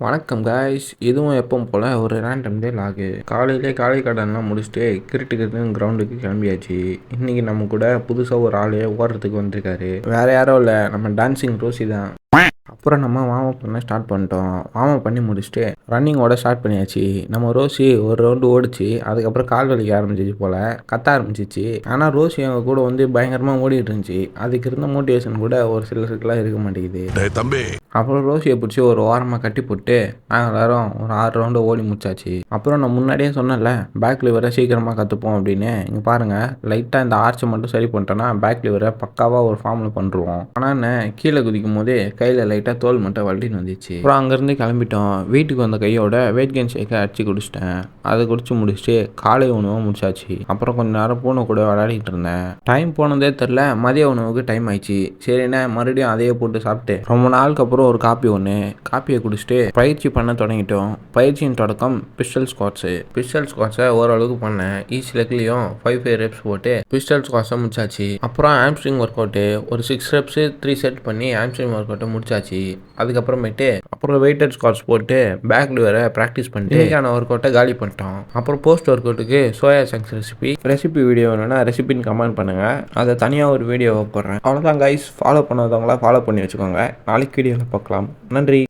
வணக்கம் காய்ஸ், இதுவும் எப்பவும் போல் ஒரு ரேண்டம் டே லாகு. காலையிலே காலை கடன்லாம் முடிச்சுட்டு கிரிட்டுன்னு கிரவுண்டுக்கு கிளம்பியாச்சு. இன்றைக்கி நம்ம கூட புதுசாக ஒரு ஆளே ஓடுறதுக்கு வந்திருக்காரு. வேறு யாரும் இல்லை, நம்ம டான்சிங் ரோசி தான். அப்புறம் நம்ம வார்ம் அப் பண்ண ஸ்டார்ட் பண்ணிட்டோம். வார்ம் அப் பண்ணி முடிச்சுட்டு ரன்னிங்கோட ஸ்டார்ட் பண்ணியாச்சு. நம்ம ரோசி ஒரு ரவுண்டு ஓடிச்சு. அதுக்கப்புறம் கால் வலிக்க ஆரம்பிச்சிச்சு போல், கத்த ஆரம்பிச்சிச்சு. ஆனால் ரோசி அவங்க கூட வந்து பயங்கரமாக ஓடிட்டு இருந்துச்சு. அதுக்கு இருந்த மோட்டிவேஷன் கூட ஒரு சிலருக்குலாம் இருக்க மாட்டேங்குது தம்பி. அப்புறம் ரோசியை பிடிச்சி ஒரு ஓரமாக கட்டி போட்டு நாங்கள் எல்லாரும் ஒரு 6 ரவுண்டு ஓடி முடிச்சாச்சு. அப்புறம் நான் முன்னாடியே சொன்னேன்ல, பேக் லிவரை சீக்கிரமாக கற்றுப்போம் அப்படின்னு. இங்கே பாருங்கள், லைட்டாக இந்த ஆர்ச்சை மட்டும் சரி பண்ணிட்டோன்னா பேக் லிவரை பக்காவாக ஒரு ஃபார்மில் பண்ணுருவோம். ஆனால் என்ன, கீழே குதிக்கும் போதே கையில் லைட்டாக தோல் மட்டும் வலின்னு வந்துச்சு. அப்புறம் அங்கேருந்து கிளம்பிட்டோம். வீட்டுக்கு வந்த கையோட வெயிட் கெயின் ஷேக்கை அடிச்சு குடிச்சிட்டேன். அதை குடிச்சு முடிச்சுட்டு காலை உணவும் முடிச்சாச்சு. அப்புறம் கொஞ்சம் நேரம் பூனை கூட விளையாடிட்டு இருந்தேன். டைம் போனதே தெரில, மதிய உணவுக்கு டைம் ஆயிடுச்சு. சரிண்ணே, மறுபடியும் அதையே போட்டு சாப்பிட்டு ரொம்ப நாளுக்கு அப்புறம் ஒரு காப்பியை குடிச்சிட்டு பயிற்சி பண்ண தொடங்கிட்டோம். பயிற்சியின் தொடக்கம் பிஸ்டல் ஸ்குவாட்ஸை ஓரளவுக்கு பண்ணேன். ஈச் லெக்லையும் 5 ரெப்ஸ் போட்டு பிஸ்டல் ஸ்குவாட்ஸை முடிச்சாச்சு. அப்புறம் ஆம்ஸ்ட்ரிங் ஒர்க் அவுட்டு ஒரு 6 ரெப்ஸ் 3 செட் பண்ணி ஆம்ஸ்ட்ரிங் ஒர்க் அவுட்டை முடிச்சாச்சு. அதுக்கப்புறமேட்டு வெயிட்டட் ஸ்குவாட்ஸ் போட்டு பேக் லிவரை ப்ராக்டிஸ் பண்ணிட்டு இன்னைக்கான ஒர்க் அவுட்டை காலி பண்ணிட்டோம். அப்புறம் போஸ்ட் ஒர்க் அவுட்டுக்கு சோயா சங்க்ஸ் ரெசிபி வீடியோ வேணும்னா ரெசிபின்னு கமெண்ட் பண்ணுங்கள். அதை தனியாக ஒரு வீடியோவை போடுறேன். அவ்வளோதான் கைஸ், ஃபாலோ பண்ணாதவங்களா ஃபாலோ பண்ணி வச்சுக்கோங்க. நாளைக்கு வீடியோவில் பார்க்கலாம். நன்றி.